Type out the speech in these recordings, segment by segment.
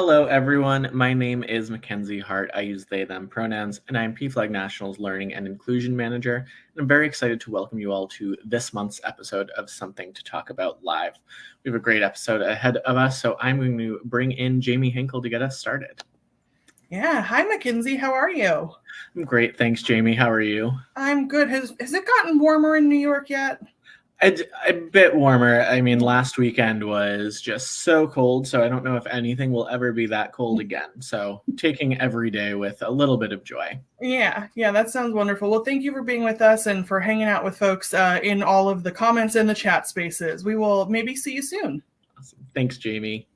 Hello, everyone. My name is Mackenzie Hart. I use they, them pronouns, and I am PFLAG National's Learning and Inclusion Manager. And I'm very excited to welcome you all to this month's episode of Something to Talk About Live. We have a great episode ahead of us, so I'm going to bring in Jamie Hinkle to get us started. Yeah. Hi, Mackenzie. How are you? I'm great. Thanks, Jamie. How are you? I'm good. Has it gotten warmer in New York yet? A bit warmer. I mean, last weekend was just so cold, so I don't know if anything will ever be that cold again. So taking every day with a little bit of joy. Yeah, that sounds wonderful. Well, thank you for being with us and for hanging out with folks in all of the comments and the chat spaces. We will maybe see you soon. Awesome. Thanks, Jamie.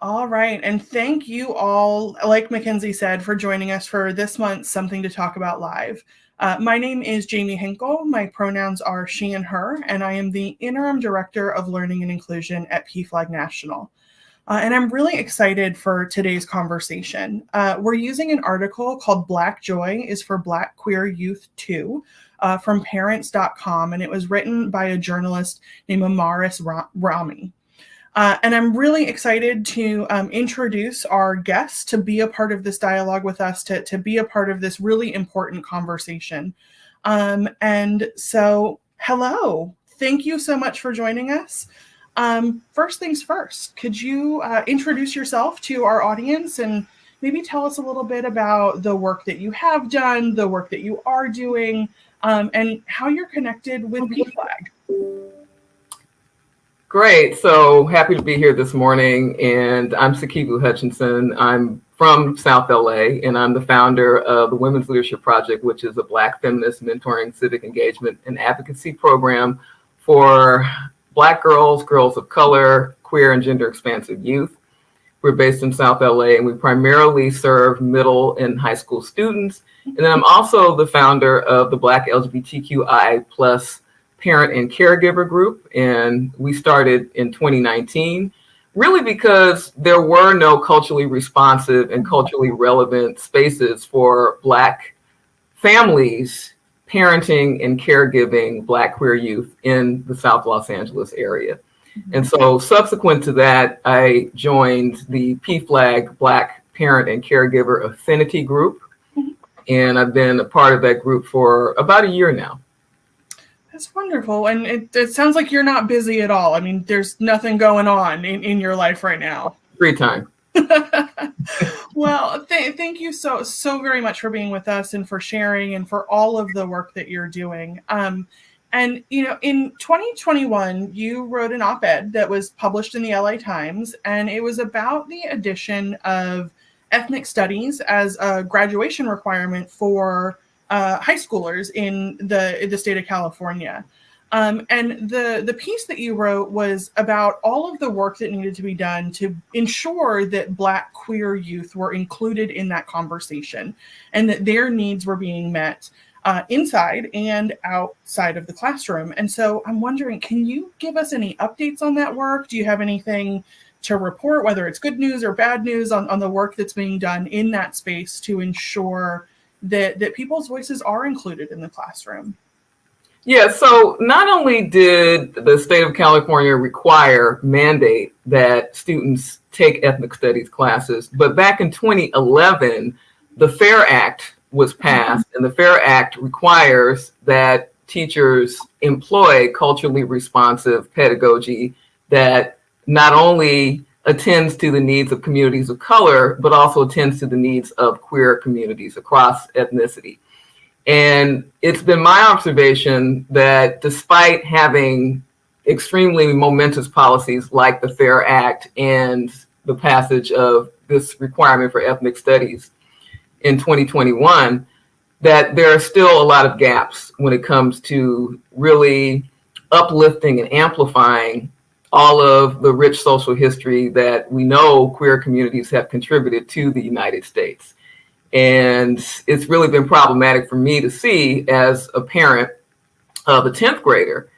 All right. And thank you all, like Mackenzie said, for joining us for this month's Something to Talk About Live. My name is Jamie Hinkle. My pronouns are she and her, and I am the Interim Director of Learning and Inclusion at PFLAG National. And I'm really excited for today's conversation. We're using an article called Black Joy is for Black Queer Youth Too from parents.com, and it was written by a journalist named Amaris Ramey. And I'm really excited to introduce our guests to be a part of this dialogue with us, to be a part of this really important conversation. And so, hello. Thank you so much for joining us. First things first, could you introduce yourself to our audience and maybe tell us a little bit about the work that you have done, the work that you are doing, and how you're connected with PFLAG? Great. So happy to be here this morning. And I'm Sikivu Hutchinson. I'm from South LA, and I'm the founder of the Women's Leadership Project, which is a Black feminist mentoring, civic engagement, and advocacy program for Black girls, girls of color, queer and gender expansive youth. We're based in South LA, and we primarily serve middle and high school students. And then I'm also the founder of the Black LGBTQI plus parent and caregiver group, and we started in 2019, really because there were no culturally responsive and culturally relevant spaces for Black families parenting and caregiving Black queer youth in the South Los Angeles area. And so subsequent to that, I joined the PFLAG Black Parent and Caregiver Affinity Group, and I've been a part of that group for about a year now. That's wonderful. And it sounds like you're not busy at all. I mean, there's nothing going on in your life right now. Free time. Well, thank you so very much for being with us and for sharing and for all of the work that you're doing. And, you know, in 2021, you wrote an op-ed that was published in the LA Times, and it was about the addition of ethnic studies as a graduation requirement for high schoolers in the state of California. And the piece that you wrote was about all of the work that needed to be done to ensure that Black queer youth were included in that conversation and that their needs were being met inside and outside of the classroom. And so I'm wondering, can you give us any updates on that work? Do you have anything to report, whether it's good news or bad news on the work that's being done in that space to ensure that people's voices are included in the classroom? Yeah, so not only did the state of California mandate that students take ethnic studies classes, but back in 2011, the FAIR Act was passed, and the FAIR Act requires that teachers employ culturally responsive pedagogy that not only attends to the needs of communities of color, but also attends to the needs of queer communities across ethnicity. And it's been my observation that despite having extremely momentous policies like the FAIR Act and the passage of this requirement for ethnic studies in 2021, that there are still a lot of gaps when it comes to really uplifting and amplifying all of the rich social history that we know queer communities have contributed to the United States. And it's really been problematic for me to see as a parent of a 10th grader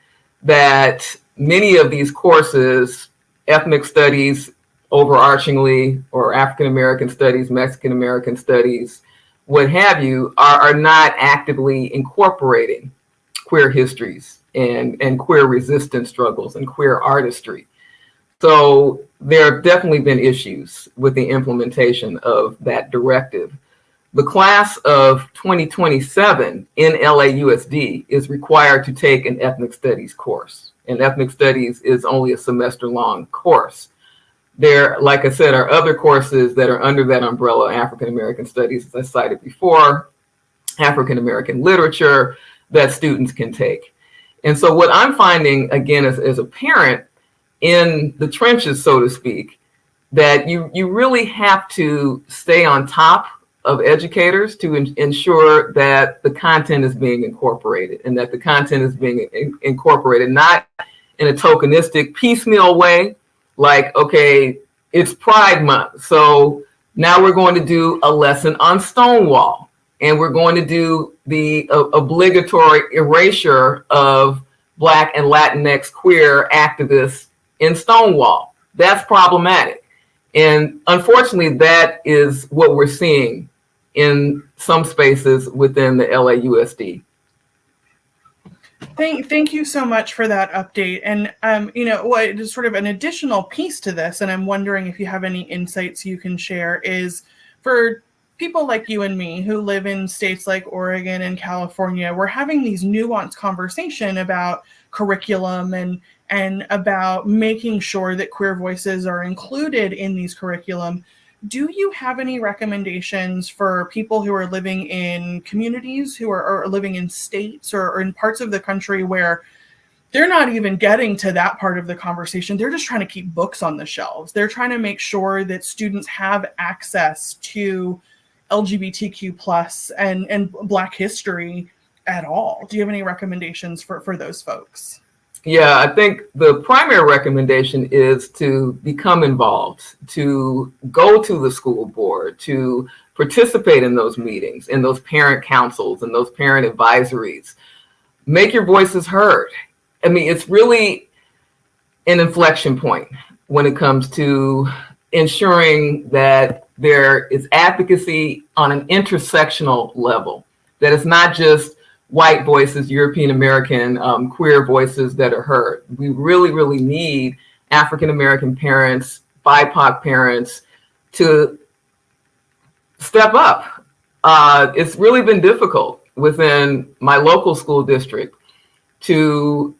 that many of these courses, ethnic studies overarchingly, or African-American studies, Mexican-American studies, what have you, are not actively incorporating queer histories and queer resistance struggles and queer artistry. So there have definitely been issues with the implementation of that directive. The class of 2027 in LAUSD is required to take an ethnic studies course, and ethnic studies is only a semester-long course. There, like I said, are other courses that are under that umbrella: African American studies, as I cited before, African American literature, that students can take. And so what I'm finding, again, as a parent in the trenches, so to speak, that you really have to stay on top of educators to ensure that the content is being incorporated, and that the content is being incorporated not in a tokenistic piecemeal way, like, okay, it's Pride Month, so now we're going to do a lesson on Stonewall, and we're going to do the obligatory erasure of Black and Latinx queer activists in Stonewall. That's problematic. And unfortunately, that is what we're seeing in some spaces within the LAUSD. Thank you so much for that update. And what is sort of an additional piece to this, and I'm wondering if you have any insights you can share, is for people like you and me who live in states like Oregon and California, we're having these nuanced conversation about curriculum and about making sure that queer voices are included in these curriculum. Do you have any recommendations for people who are living in communities, who are living in states or in parts of the country where they're not even getting to that part of the conversation? They're just trying to keep books on the shelves. They're trying to make sure that students have access to LGBTQ plus and Black history at all. Do you have any recommendations for those folks? Yeah, I think the primary recommendation is to become involved, to go to the school board, to participate in those meetings, in those parent councils, and those parent advisories. Make your voices heard. I mean, it's really an inflection point when it comes to ensuring that there is advocacy on an intersectional level, that it's not just white voices, European American, queer voices that are heard. We really, really need African American parents, BIPOC parents to step up. It's really been difficult within my local school district to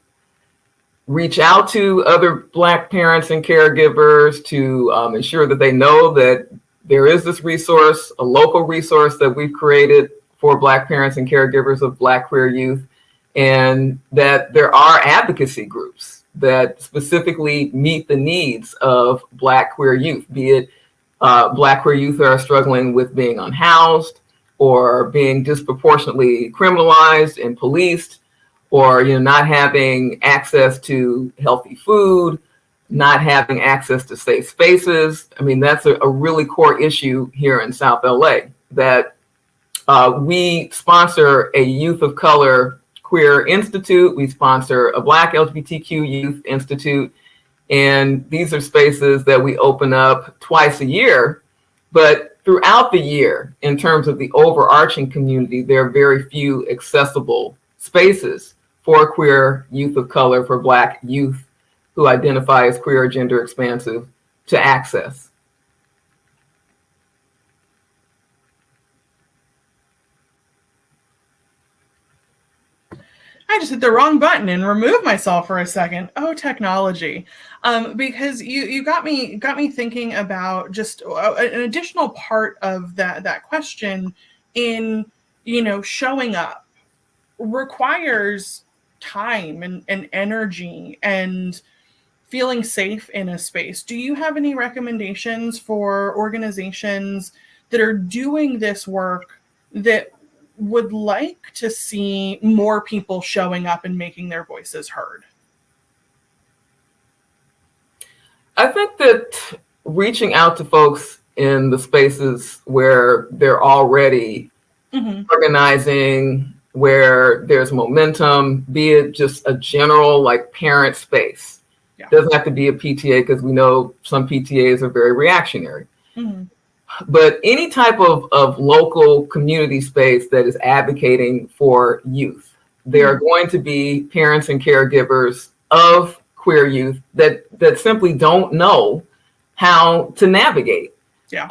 reach out to other Black parents and caregivers to ensure that they know that there is this resource, a local resource that we've created for Black parents and caregivers of Black queer youth, and that there are advocacy groups that specifically meet the needs of Black queer youth, be it Black queer youth that are struggling with being unhoused or being disproportionately criminalized and policed, or not having access to healthy food, not having access to safe spaces. I mean, that's a really core issue here in South LA, that we sponsor a Youth of Color Queer Institute. We sponsor a Black LGBTQ Youth Institute. And these are spaces that we open up twice a year. But throughout the year, in terms of the overarching community, there are very few accessible spaces for queer youth of color, for Black youth who identify as queer or gender expansive, to access. I just hit the wrong button and removed myself for a second. Oh, technology. Because you got me thinking about just an additional part of that question in, showing up requires time and energy and feeling safe in a space. Do you have any recommendations for organizations that are doing this work that would like to see more people showing up and making their voices heard? I think that reaching out to folks in the spaces where they're already organizing, where there's momentum, be it just a general like parent space. Yeah. Doesn't have to be a PTA, because we know some PTAs are very reactionary. But any type of local community space that is advocating for youth, there are going to be parents and caregivers of queer youth that simply don't know how to navigate. Yeah.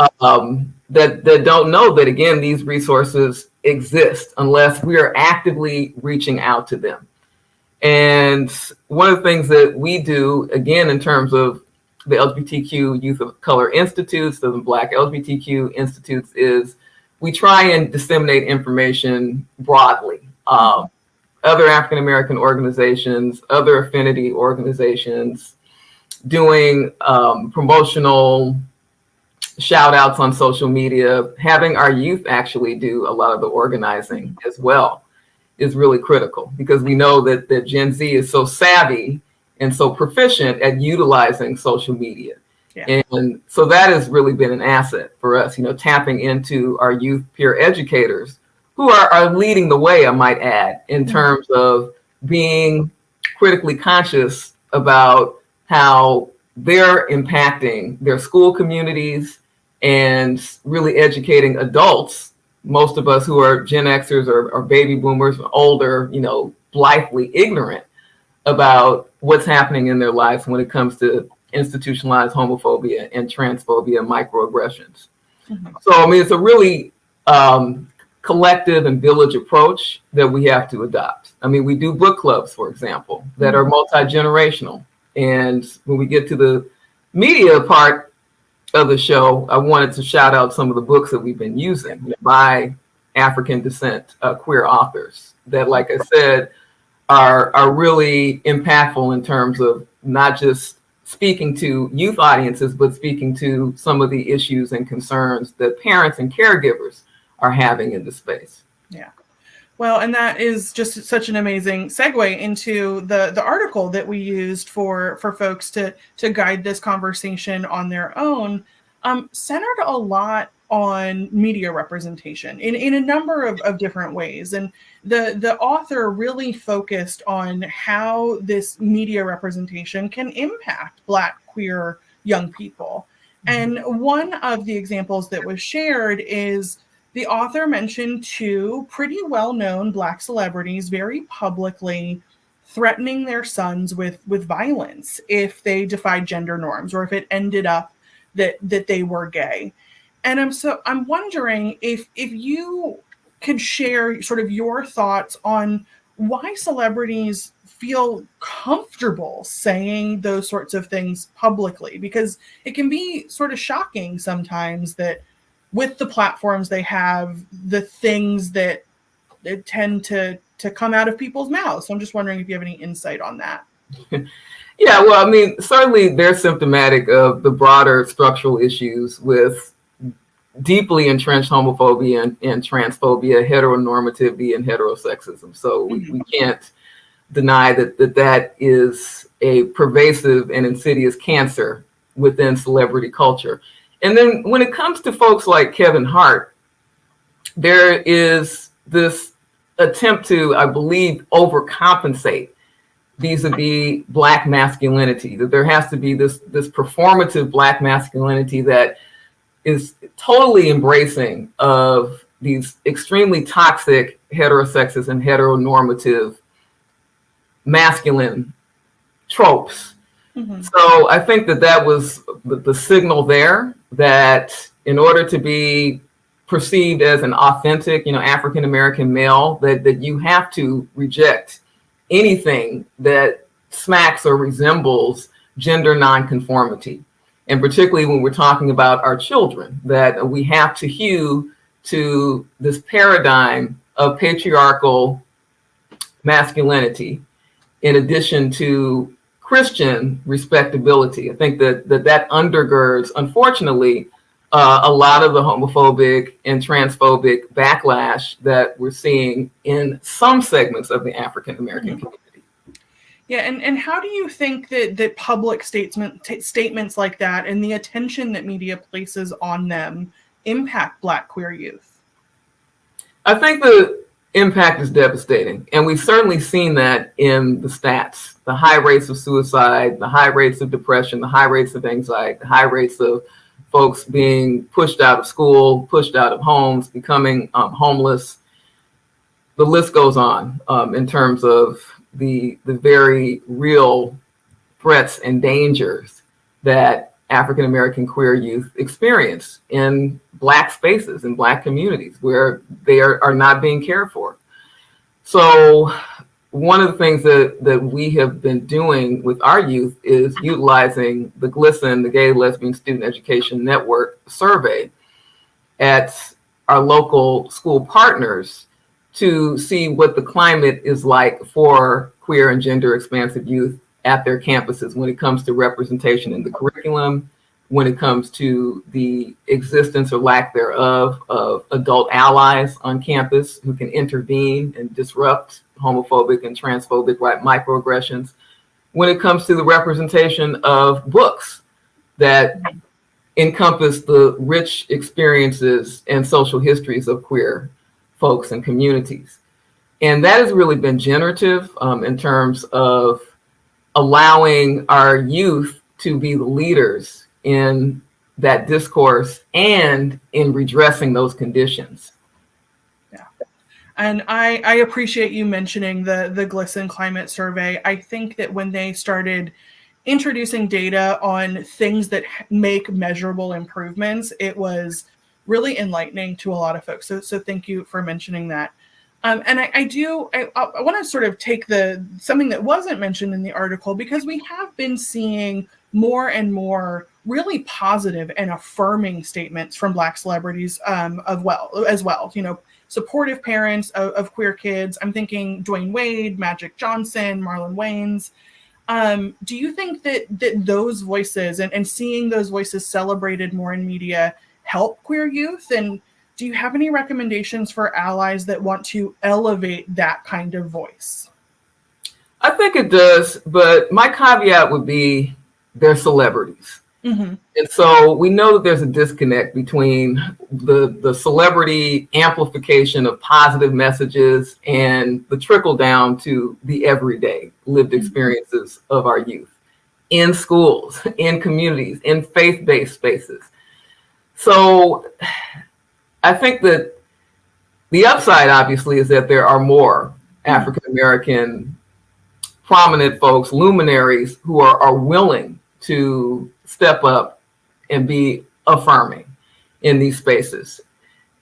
That don't know that, again, these resources exist unless we are actively reaching out to them. And one of the things that we do, again, in terms of the LGBTQ Youth of Color Institutes, the Black LGBTQ Institutes, is we try and disseminate information broadly. Other African American organizations, other affinity organizations, doing promotional shout outs on social media, having our youth actually do a lot of the organizing as well is really critical, because we know that Gen Z is so savvy and so proficient at utilizing social media. Yeah. And so that has really been an asset for us, tapping into our youth peer educators who are leading the way, I might add, in terms of being critically conscious about how they're impacting their school communities and really educating adults, most of us who are Gen Xers or baby boomers or older, blithely ignorant about what's happening in their lives when it comes to institutionalized homophobia and transphobia and microaggressions. So, it's a really collective and village approach that we have to adopt. We do book clubs, for example, that are multi-generational. And when we get to the media part of the show, I wanted to shout out some of the books that we've been using by African descent queer authors that, like I said, are really impactful in terms of not just speaking to youth audiences, but speaking to some of the issues and concerns that parents and caregivers are having in the space. Yeah. Well, and that is just such an amazing segue into the article that we used for folks to guide this conversation on their own, centered a lot on media representation in a number of different ways. And the author really focused on how this media representation can impact Black queer young people. And one of the examples that was shared is the author mentioned two pretty well-known Black celebrities very publicly threatening their sons with violence if they defied gender norms or if it ended up that they were gay. And I'm wondering if you could share sort of your thoughts on why celebrities feel comfortable saying those sorts of things publicly, because it can be sort of shocking sometimes that with the platforms they have, the things that tend to come out of people's mouths. So I'm just wondering if you have any insight on that. Yeah, well, certainly they're symptomatic of the broader structural issues with deeply entrenched homophobia and transphobia, heteronormativity, and heterosexism. So we can't deny that is a pervasive and insidious cancer within celebrity culture. And then when it comes to folks like Kevin Hart, there is this attempt to, I believe, overcompensate vis-a-vis Black masculinity, that there has to be this performative Black masculinity that is totally embracing of these extremely toxic heterosexist and heteronormative masculine tropes. So I think that was the signal there, that in order to be perceived as an authentic, African American male, that you have to reject anything that smacks or resembles gender nonconformity. And particularly when we're talking about our children, that we have to hew to this paradigm of patriarchal masculinity in addition to Christian respectability. I think that undergirds, unfortunately, a lot of the homophobic and transphobic backlash that we're seeing in some segments of the African American community. Yeah, and how do you think that public statements like that and the attention that media places on them impact Black queer youth? I think the impact is devastating, and we've certainly seen that in the stats. The high rates of suicide, the high rates of depression, the high rates of anxiety, the high rates of folks being pushed out of school, pushed out of homes, becoming homeless. The list goes on in terms of the very real threats and dangers that African American queer youth experience in Black spaces, in Black communities where they are not being cared for. So one of the things that we have been doing with our youth is utilizing the GLSEN, the Gay Lesbian Student Education Network survey at our local school partners to see what the climate is like for queer and gender expansive youth at their campuses when it comes to representation in the curriculum, when it comes to the existence or lack thereof of adult allies on campus who can intervene and disrupt homophobic and transphobic microaggressions, when it comes to the representation of books that encompass the rich experiences and social histories of queer folks and communities. And that has really been generative in terms of allowing our youth to be the leaders in that discourse and in redressing those conditions. Yeah. And I appreciate you mentioning the GLSEN climate survey. I think that when they started introducing data on things that make measurable improvements, it was really enlightening to a lot of folks. So thank you for mentioning that. And I want to sort of take something that wasn't mentioned in the article, because we have been seeing more and more really positive and affirming statements from Black celebrities as well. You know, supportive parents of queer kids. I'm thinking Dwayne Wade, Magic Johnson, Marlon Wayans. Do you think that those voices and seeing those voices celebrated more in media help queer youth? And do you have any recommendations for allies that want to elevate that kind of voice? I think it does, but my caveat would be they're celebrities. Mm-hmm. And so we know that there's a disconnect between the celebrity amplification of positive messages and the trickle down to the everyday lived experiences of our youth in schools, in communities, in faith-based spaces. So I think that the upside, obviously, is that there are more African-American prominent folks, luminaries, who are willing to step up and be affirming in these spaces.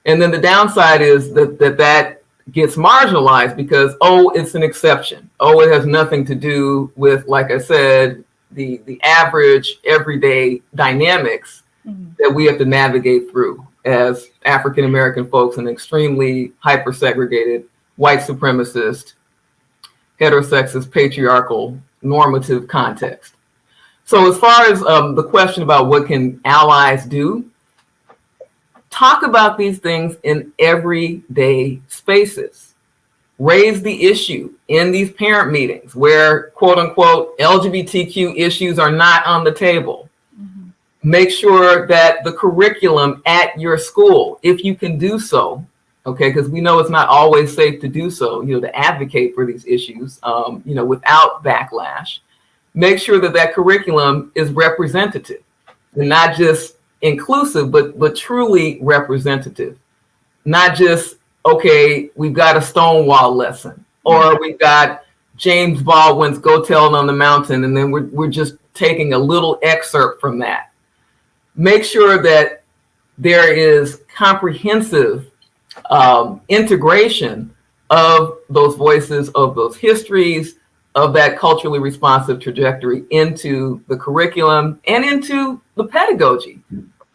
And then the downside is that gets marginalized because, it's an exception. It has nothing to do with, like I said, the average everyday dynamics that we have to navigate through as African-American folks in an extremely hyper-segregated, white supremacist, heterosexist, patriarchal, normative context. So as far as the question about what can allies do, talk about these things in everyday spaces. Raise the issue in these parent meetings where, quote unquote, LGBTQ issues are not on the table. Mm-hmm. Make sure that the curriculum at your school, if you can do so, okay, because we know it's not always safe to do so, to advocate for these issues, without backlash. Make sure that curriculum is representative and not just inclusive, but truly representative. Not just, okay, we've got a Stonewall lesson, or we've got James Baldwin's Go Tell It on the Mountain, and then we're just taking a little excerpt from that. Make sure that there is comprehensive integration of those voices, of those histories, of that culturally responsive trajectory into the curriculum and into the pedagogy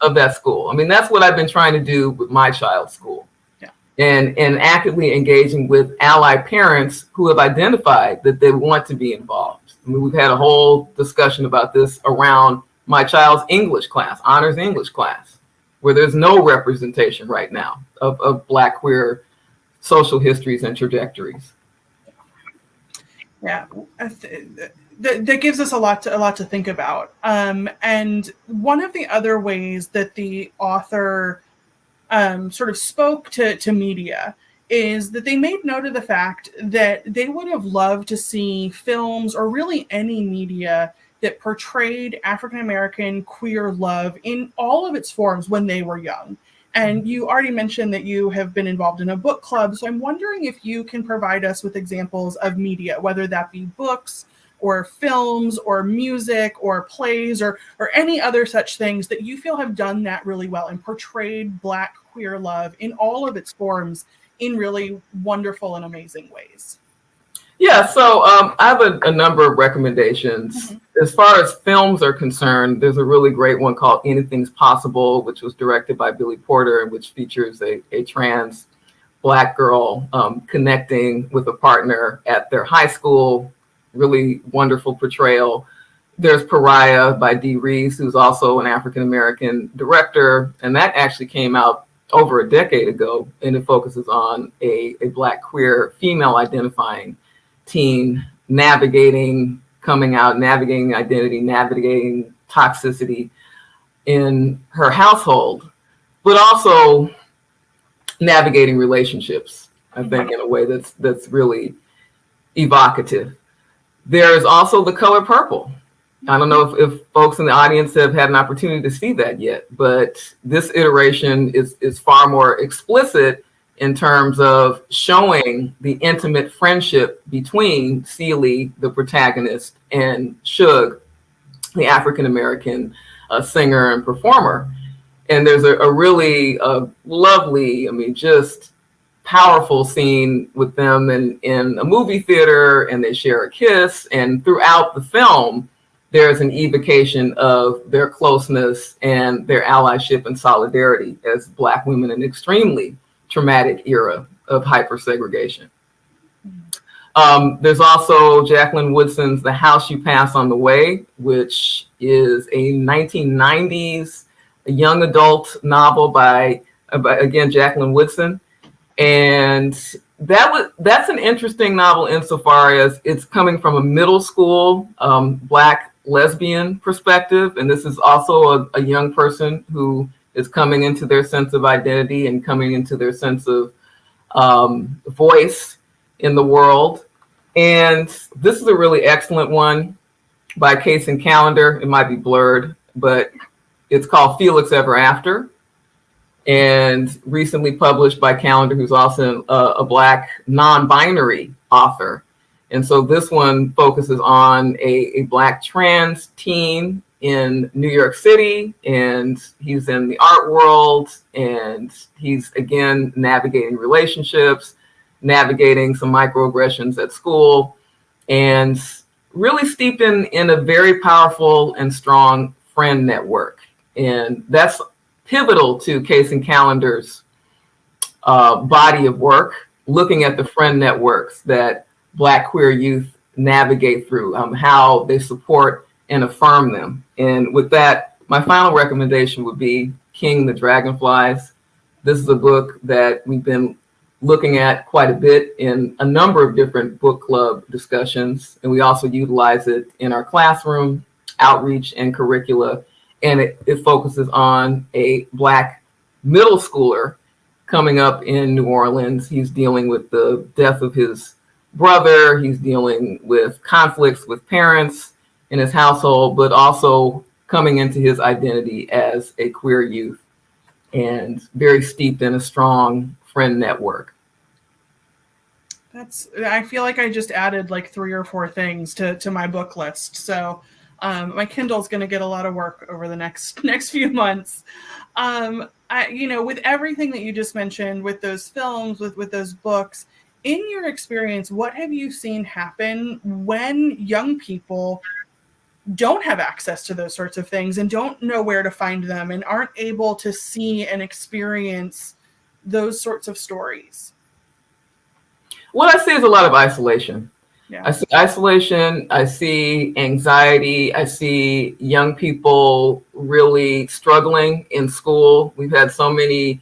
of that school. I mean, that's what I've been trying to do with my child's school. Yeah. And actively engaging with ally parents who have identified that they want to be involved. I mean, we've had a whole discussion about this around my child's English class, honors English class, where there's no representation right now of Black queer social histories and trajectories. Yeah, that gives us a lot to think about. And one of the other ways that the author sort of spoke to media is that they made note of the fact that they would have loved to see films or really any media that portrayed African-American queer love in all of its forms when they were young. And you already mentioned that you have been involved in a book club. So I'm wondering if you can provide us with examples of media, whether that be books, or films or music or plays or any other such things that you feel have done that really well and portrayed Black queer love in all of its forms in really wonderful and amazing ways? Yeah, so I have a number of recommendations. As far as films are concerned, there's a really great one called Anything's Possible, which was directed by Billy Porter, and which features a trans Black girl connecting with a partner at their high school. Really wonderful portrayal. There's Pariah by Dee Rees, who's also an African-American director, and that actually came out over a decade ago, and it focuses on a Black queer female identifying teen navigating coming out, navigating identity, navigating toxicity in her household, but also navigating relationships, I think, in a way that's really evocative. There is also The Color Purple. I don't know if folks in the audience have had an opportunity to see that yet, but this iteration is far more explicit in terms of showing the intimate friendship between Celie, the protagonist, and Suge, the African-American singer and performer. And there's a really lovely, just powerful scene with them in a movie theater, and they share a kiss. And throughout the film, there's an evocation of their closeness and their allyship and solidarity as Black women in an extremely traumatic era of hypersegregation. There's also Jacqueline Woodson's The House You Pass on the Way, which is a 1990s young adult novel by again, Jacqueline Woodson. And that's an interesting novel insofar as it's coming from a middle school Black lesbian perspective. And this is also a young person who is coming into their sense of identity and coming into their sense of voice in the world. And this is a really excellent one by Case and Callender. It might be blurred, but it's called Felix Ever After, and recently published by Callender, who's also a Black non-binary author. And so this one focuses on a Black trans teen in New York City, and he's in the art world, and he's again navigating relationships, navigating some microaggressions at school, and really steeped in a very powerful and strong friend network. And that's pivotal to Case and Callender's body of work, looking at the friend networks that Black queer youth navigate through, how they support and affirm them. And with that, my final recommendation would be King the Dragonflies. This is a book that we've been looking at quite a bit in a number of different book club discussions, and we also utilize it in our classroom outreach and curricula. And it focuses on a Black middle schooler coming up in New Orleans. He's dealing with the death of his brother. He's dealing with conflicts with parents in his household, but also coming into his identity as a queer youth, and very steeped in a strong friend network. I feel like I just added like 3 or 4 things to my book list. So my Kindle's going to get a lot of work over the next few months. With everything that you just mentioned, with those films, with those books, in your experience, what have you seen happen when young people don't have access to those sorts of things and don't know where to find them and aren't able to see and experience those sorts of stories? What I see is a lot of isolation. Yeah. I see isolation, I see anxiety, I see young people really struggling in school. We've had so many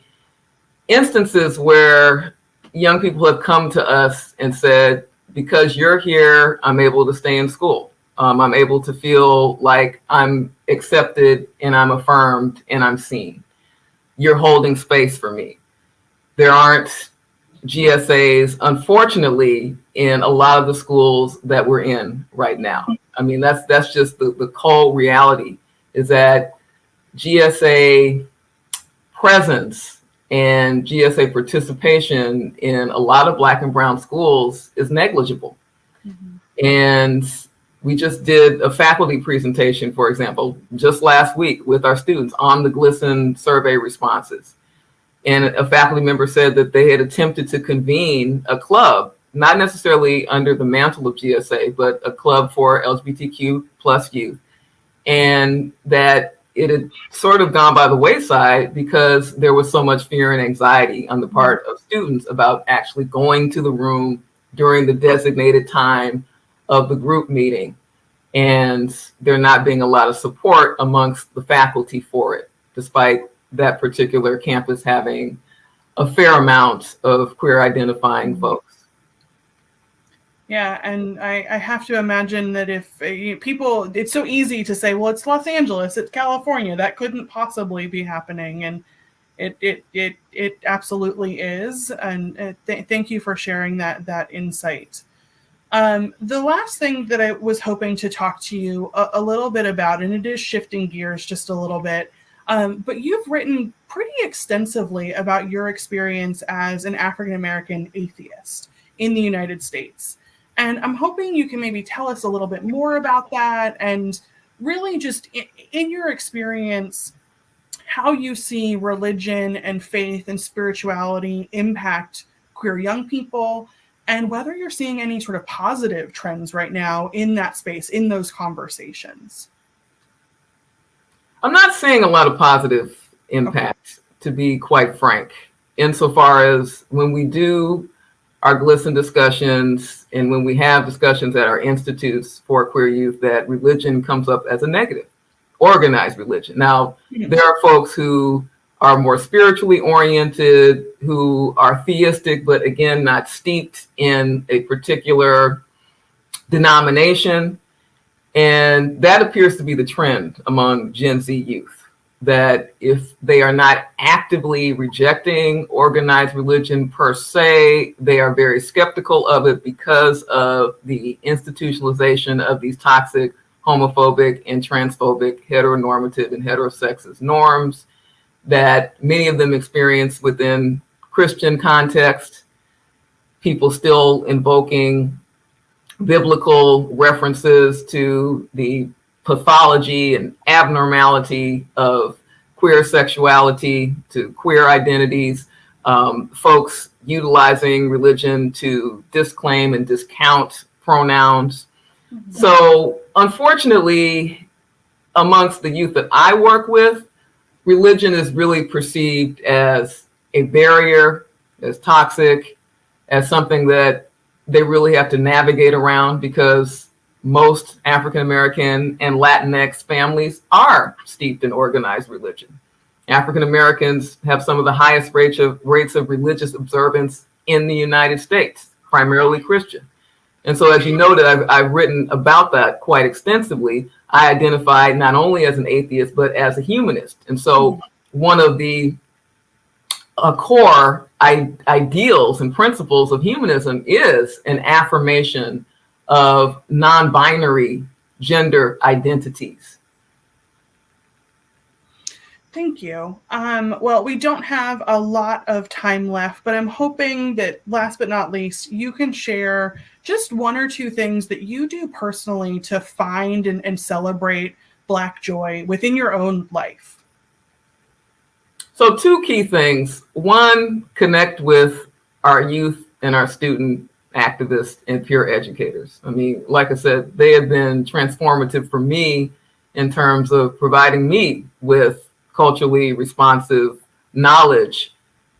instances where young people have come to us and said, because you're here, I'm able to stay in school. I'm able to feel like I'm accepted and I'm affirmed and I'm seen. You're holding space for me. There aren't GSAs, unfortunately, in a lot of the schools that we're in right now. I mean, that's just the cold reality, is that GSA presence and GSA participation in a lot of Black and brown schools is negligible. Mm-hmm. And We just did a faculty presentation, for example, just last week with our students on the GLSEN survey responses. And a faculty member said that they had attempted to convene a club, not necessarily under the mantle of GSA, but a club for LGBTQ plus youth. And that it had sort of gone by the wayside because there was so much fear and anxiety on the part of students about actually going to the room during the designated time of the group meeting, and there not being a lot of support amongst the faculty for it, despite that particular campus having a fair amount of queer identifying folks. Yeah, and I have to imagine that if people, it's so easy to say, well, it's Los Angeles, it's California, that couldn't possibly be happening, and it absolutely is. And thank you for sharing that insight. The last thing that I was hoping to talk to you a little bit about, and it is shifting gears just a little bit, but you've written pretty extensively about your experience as an African-American atheist in the United States. And I'm hoping you can maybe tell us a little bit more about that, and really just in your experience, how you see religion and faith and spirituality impact queer young people, and whether you're seeing any sort of positive trends right now in that space, in those conversations. I'm not seeing a lot of positive impact, to be quite frank, insofar as when we do our GLSEN discussions and when we have discussions at our institutes for queer youth, that religion comes up as a negative, organized religion. Now, there are folks who are more spiritually oriented, who are theistic, but again, not steeped in a particular denomination. And that appears to be the trend among Gen Z youth, that if they are not actively rejecting organized religion per se, they are very skeptical of it because of the institutionalization of these toxic, homophobic and transphobic, heteronormative and heterosexist norms that many of them experience within Christian context, people still invoking biblical references to the pathology and abnormality of queer sexuality, to queer identities, folks utilizing religion to disclaim and discount pronouns. Mm-hmm. So unfortunately, amongst the youth that I work with, religion is really perceived as a barrier, as toxic, as something that they really have to navigate around, because most African American and Latinx families are steeped in organized religion. African Americans have some of the highest rates of religious observance in the United States, primarily Christian. And so, as you noted, I've written about that quite extensively. I identify not only as an atheist, but as a humanist. And so one of the core ideals and principles of humanism is an affirmation of non-binary gender identities. Thank you. Well, we don't have a lot of time left, but I'm hoping that last but not least, you can share just one or two things that you do personally to find and celebrate Black joy within your own life. So two key things. One, connect with our youth and our student activists and peer educators. I mean, like I said, they have been transformative for me in terms of providing me with culturally responsive knowledge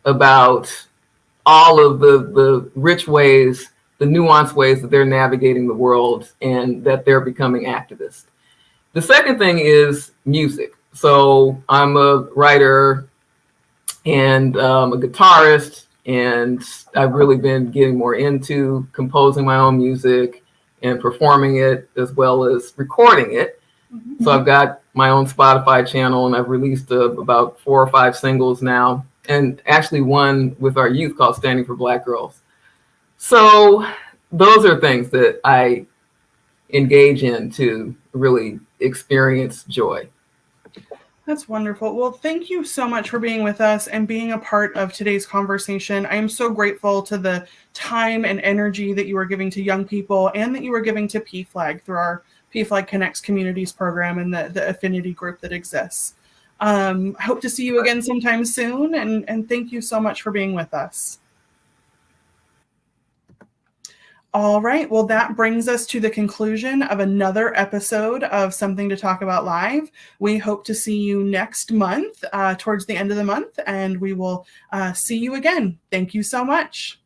about all of the rich ways, the nuanced ways that they're navigating the world and that they're becoming activists. The second thing is music. So I'm a writer and a guitarist, and I've really been getting more into composing my own music and performing it as well as recording it. Mm-hmm. So I've got my own Spotify channel, and I've released about 4 or 5 singles now, and actually one with our youth called Standing for Black Girls. So those are things that I engage in to really experience joy. That's wonderful. Well, thank you so much for being with us and being a part of today's conversation. I am so grateful to the time and energy that you are giving to young people and that you are giving to PFLAG through our PFLAG Connects Communities program and the affinity group that exists. I hope to see you again sometime soon, and thank you so much for being with us. All right, well, that brings us to the conclusion of another episode of Something to Talk About Live. We hope to see you next month, towards the end of the month, and we will see you again. Thank you so much.